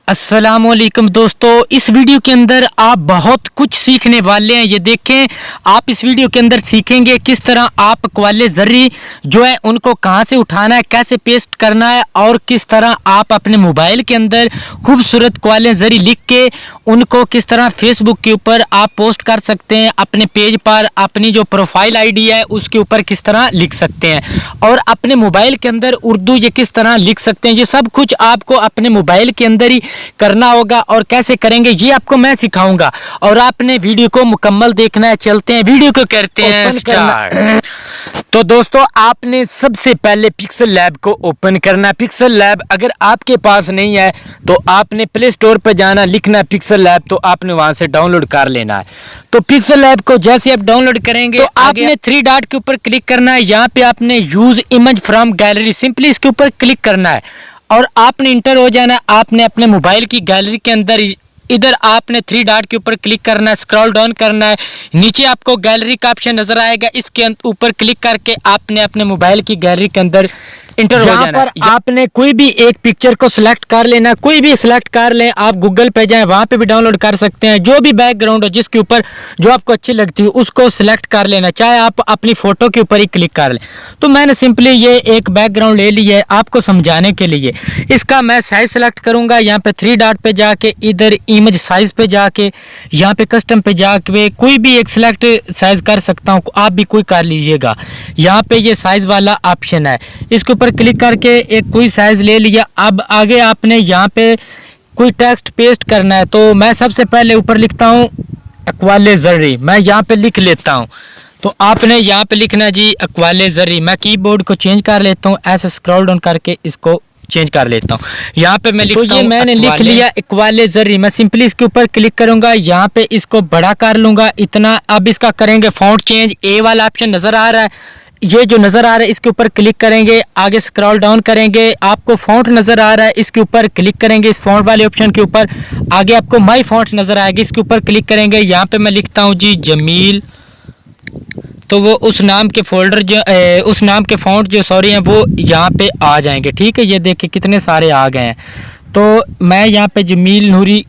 अस्सलामुअलैकुम दोस्तों, इस वीडियो के अंदर आप बहुत कुछ सीखने वाले हैं। ये देखें, आप इस वीडियो के अंदर सीखेंगे किस तरह आप कवाले ज़र्री जो है उनको कहां से उठाना है, कैसे पेस्ट करना है और किस तरह आप अपने मोबाइल के अंदर खूबसूरत कवाले ज़र्री लिख के उनको किस तरह फेसबुक के ऊपर आप पोस्ट कर सकते हैं। अपने पेज पर अपनी जो प्रोफाइल आईडी है उसके ऊपर किस तरह लिख सकते हैं और अपने मोबाइल के अंदर उर्दू ये किस तरह लिख सकते हैं। ये सब कुछ आपको अपने मोबाइल के अंदर ही करना होगा और कैसे करेंगे ये आपको मैं सिखाऊंगा और आपने वीडियो को मुकम्मल देखना है। चलते हैं, वीडियो को करते हैं स्टार्ट। तो दोस्तों, आपने सबसे पहले पिक्सल लैब को ओपन करना है। पिक्सल लैब अगर आपके पास नहीं है तो आपने प्ले स्टोर पर जाना, लिखना पिक्सल लैब, तो आपने वहां से डाउनलोड कर लेना है। तो पिक्सल लैब को जैसे आप डाउनलोड करेंगे तो आपने 3 डॉट के ऊपर क्लिक करना है। यहाँ पे आपने use image from gallery, simply इसके ऊपर क्लिक करना है और आपने इंटर हो जाना है। आपने अपने मोबाइल की गैलरी के अंदर इधर आपने 3 डॉट के ऊपर क्लिक करना है, स्क्रॉल डाउन करना है, नीचे आपको गैलरी का ऑप्शन नजर आएगा, इसके ऊपर क्लिक करके आपने अपने मोबाइल की गैलरी के अंदर इंटर हो जाना है। आपने कोई भी एक पिक्चर को सिलेक्ट कर लेना, कोई भी सिलेक्ट कर लें। आप गूगल पे जाएं, वहां पे भी डाउनलोड कर सकते हैं। जो भी बैकग्राउंड हो जिसके ऊपर जो आपको अच्छी लगती है उसको सिलेक्ट कर लेना, चाहे आप अपनी फोटो के ऊपर ही क्लिक कर लें। तो मैंने सिंपली ये एक बैकग्राउंड ले लिया है आपको समझाने के लिए। इसका मैं साइज सेलेक्ट करूंगा, यहाँ पे 3 डॉट पे जाके इधर इमेज साइज पे जाके यहाँ पे कस्टम पे जाके कोई भी एक सिलेक्ट साइज कर सकता हूँ, आप भी कोई कर लीजिएगा। यहाँ पे ये साइज वाला ऑप्शन है, इसके ऊपर क्लिक करके एक कोई साइज ले लिया। अब आगे आपने यहाँ पे कोई टेक्स्ट पेस्ट करना है, तो मैं सबसे पहले ऊपर लिखता हूँ अकवाले ज़र्री, मैं यहाँ पे लिख लेता हूँ। तो आपने यहाँ पे लिखना जी अकवाले ज़र्री। मैं कीबोर्ड को चेंज कर लेता हूँ, ऐसे स्क्रॉल डाउन करके इसको चेंज कर लेता हूँ। यहाँ पे मैं लिखता हूँ, मैंने लिख लिया इक्वाले ज़र्री। मैं सिंपली इसके ऊपर क्लिक करूंगा, यहाँ पे इसको बड़ा कर लूंगा इतना। अब इसका करेंगे फॉन्ट चेंज, ए वाला ऑप्शन नजर आ रहा है, ये जो नजर आ रहा है इसके ऊपर क्लिक करेंगे, आगे स्क्रॉल डाउन करेंगे, आपको फॉन्ट नजर आ रहा है, इसके ऊपर क्लिक करेंगे, इस फॉन्ट वाले ऑप्शन के ऊपर। आगे आपको माई फॉन्ट नजर आएगी, इसके ऊपर क्लिक करेंगे। यहाँ पे मैं लिखता हूँ जी जमील, तो वो उस नाम के फोल्डर जो उस नाम के फॉन्ट जो सॉरी हैं वो यहाँ पे आ जाएंगे। ठीक है, ये देखिए कितने सारे आ गए हैं। तो मैं यहाँ पे जमील नूरी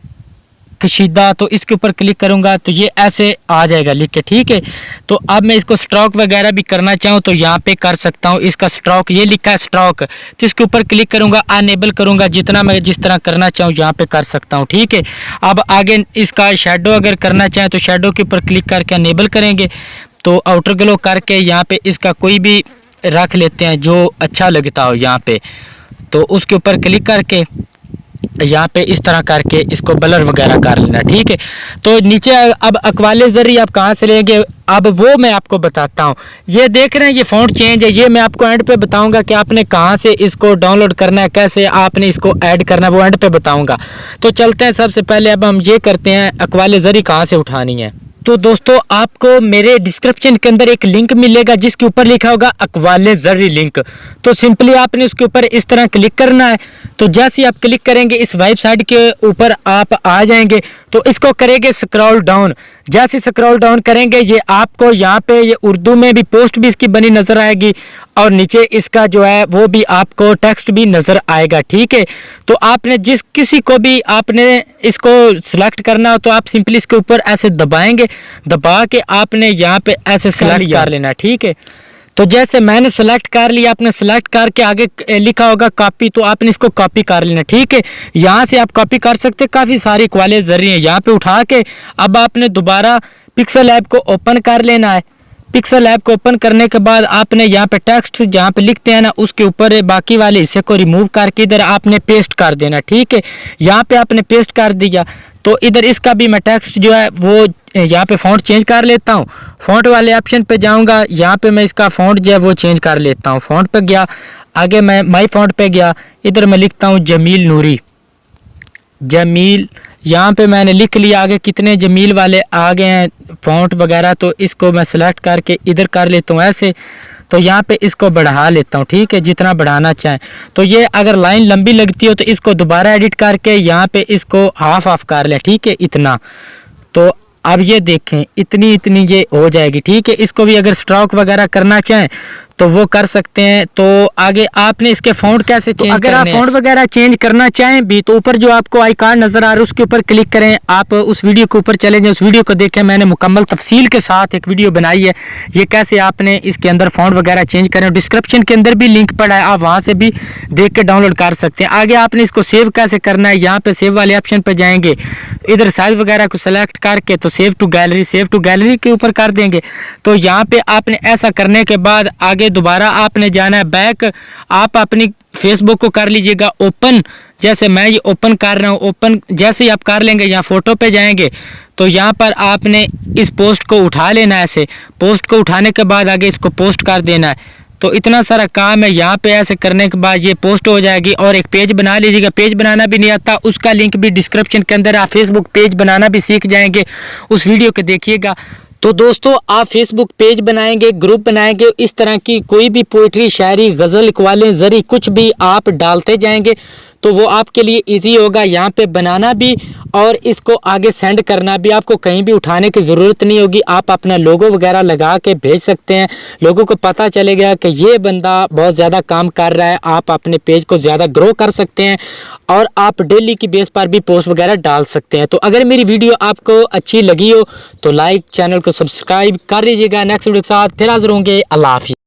कशीदा, तो इसके ऊपर क्लिक करूंगा तो ये ऐसे आ जाएगा लिख के। ठीक है, तो अब मैं इसको स्ट्रोक वगैरह भी करना चाहूँ तो यहाँ पे कर सकता हूँ। इसका स्ट्रोक ये लिखा है स्ट्रोक, तो इसके ऊपर क्लिक करूंगा, अनेबल करूंगा, जितना मैं जिस तरह करना चाहूँ यहाँ पे कर सकता हूँ। ठीक है, अब आगे इसका शेडो अगर करना चाहें तो शेडो के ऊपर क्लिक करके अनेबल करेंगे, तो आउटर ग्लो करके यहाँ पे इसका कोई भी रख लेते हैं जो अच्छा लगता हो यहाँ पे, तो उसके ऊपर क्लिक करके यहाँ पे इस तरह करके इसको ब्लर वगैरह कर लेना। ठीक है, तो नीचे अब अकवाले ज़र्री आप कहाँ से लेंगे अब वो मैं आपको बताता हूँ। ये देख रहे हैं ये फॉन्ट चेंज है, ये मैं आपको एंड पे बताऊंगा कि आपने कहाँ से इसको डाउनलोड करना है, कैसे आपने इसको ऐड करना है, वो एंड पे बताऊंगा। तो चलते हैं, सबसे पहले अब हम ये करते हैं अकवाले ज़र्री कहाँ से उठानी है। तो दोस्तों, आपको मेरे डिस्क्रिप्शन के अंदर एक लिंक मिलेगा जिसके ऊपर लिखा होगा अकवाले ज़र्री लिंक। तो सिंपली आपने उसके ऊपर इस तरह क्लिक करना है। तो जैसे आप क्लिक करेंगे इस वेबसाइट के ऊपर आप आ जाएंगे, तो इसको करेंगे स्क्रॉल डाउन। जैसे स्क्रॉल डाउन करेंगे ये आपको यहाँ पे ये उर्दू में भी पोस्ट भी इसकी बनी नजर आएगी और नीचे इसका जो है वो भी आपको टेक्स्ट भी नजर आएगा। ठीक है, तो आपने जिस किसी को भी आपने इसको सिलेक्ट करना हो तो आप सिंपली इसके ऊपर ऐसे दबाएंगे, दबा के आपने यहाँ पे ऐसे सिलेक्ट कर लेना। ठीक है, तो जैसे मैंने सेलेक्ट कर लिया, आपने सेलेक्ट करके आगे लिखा होगा कॉपी, तो आपने इसको कॉपी कर लेना। ठीक है, यहाँ से आप कॉपी कर सकते हैं, काफ़ी सारी क्वालिटी ज़रिए हैं। यहाँ पे उठा के अब आपने दोबारा पिक्सल ऐप को ओपन कर लेना है। पिक्सल ऐप को ओपन करने के बाद आपने यहाँ पे टेक्स्ट जहाँ पे लिखते हैं ना उसके ऊपर बाकी वाले हिस्से को रिमूव करके इधर आपने पेस्ट कर देना। ठीक है, यहाँ पे आपने पेस्ट कर दिया, तो इधर इसका भी मैं टेक्स्ट जो है वो यहाँ पे फॉन्ट चेंज कर लेता हूँ। फॉन्ट वाले ऑप्शन पे जाऊँगा, यहाँ पे मैं इसका फॉन्ट जो है वो चेंज कर लेता हूँ। फॉन्ट पे गया, आगे मैं माई फॉन्ट पे गया, इधर मैं लिखता हूँ जमील नूरी, जमील। यहाँ पे मैंने लिख लिया, आगे कितने जमील वाले आ गए हैं फॉन्ट वगैरह, तो इसको मैं सेलेक्ट करके इधर कर लेता हूँ ऐसे। तो यहाँ पे इसको बढ़ा लेता हूँ। ठीक है, जितना बढ़ाना चाहें। तो ये अगर लाइन लंबी लगती हो तो इसको दोबारा एडिट करके यहाँ पे इसको हाफ ऑफ कर लें। ठीक है, इतना। तो अब ये देखें इतनी ये हो जाएगी। ठीक है, इसको भी अगर स्ट्रोक वगैरह करना चाहें तो वो कर सकते हैं। तो आगे आपने इसके फ़ॉन्ट कैसे चेंज अगर आप फ़ॉन्ट वगैरह चेंज करना चाहें भी तो ऊपर जो आपको आई कार्ड नज़र आ रहा है उसके ऊपर क्लिक करें, आप उस वीडियो के ऊपर चले जाएं, उस वीडियो को देखें, मैंने मुकम्मल तफसील के साथ एक वीडियो बनाई है ये कैसे आपने इसके अंदर फ़ॉन्ट वगैरह चेंज करें। डिस्क्रिप्शन के अंदर भी लिंक पड़ा है, आप वहाँ से भी देख के डाउनलोड कर सकते हैं। आगे आपने इसको सेव कैसे करना है, यहाँ पे सेव वाले ऑप्शन पे जाएंगे, इधर साइज वगैरह को सेलेक्ट करके तो सेव टू गैलरी के ऊपर कर देंगे। तो यहाँ पे आपने ऐसा करने के बाद आगे दोबारा आपने जाना है बैक, आप अपनी फेसबुक को कर लीजिएगा ओपन, जैसे मैं ये ओपन कर रहा हूँ। ओपन जैसे ही आप कर लेंगे यहाँ फ़ोटो पे जाएंगे तो यहाँ पर आपने इस पोस्ट को उठा लेना है। ऐसे पोस्ट को उठाने के बाद आगे इसको पोस्ट कर देना है। तो इतना सारा काम है। यहाँ पे ऐसे करने के बाद ये पोस्ट हो जाएगी और एक पेज बना लीजिएगा। पेज बनाना भी नहीं आता उसका लिंक भी डिस्क्रिप्शन के अंदर, आप फेसबुक पेज बनाना भी सीख जाएंगे, उस वीडियो को देखिएगा। तो दोस्तों आप फेसबुक पेज बनाएंगे, ग्रुप बनाएंगे, इस तरह की कोई भी पोइट्री, शायरी, गज़ल, कव्वाली, ज़री कुछ भी आप डालते जाएंगे तो वो आपके लिए इजी होगा। यहाँ पे बनाना भी और इसको आगे सेंड करना भी, आपको कहीं भी उठाने की ज़रूरत नहीं होगी। आप अपना लोगो वगैरह लगा के भेज सकते हैं, लोगों को पता चलेगा कि ये बंदा बहुत ज़्यादा काम कर रहा है। आप अपने पेज को ज़्यादा ग्रो कर सकते हैं और आप डेली की बेस पर भी पोस्ट वगैरह डाल सकते हैं। तो अगर मेरी वीडियो आपको अच्छी लगी हो तो लाइक, चैनल को सब्सक्राइब कर लीजिएगा। नेक्स्ट वीडियो के साथ फिर हाजिर होंगे। अल्लाह हाफिज़।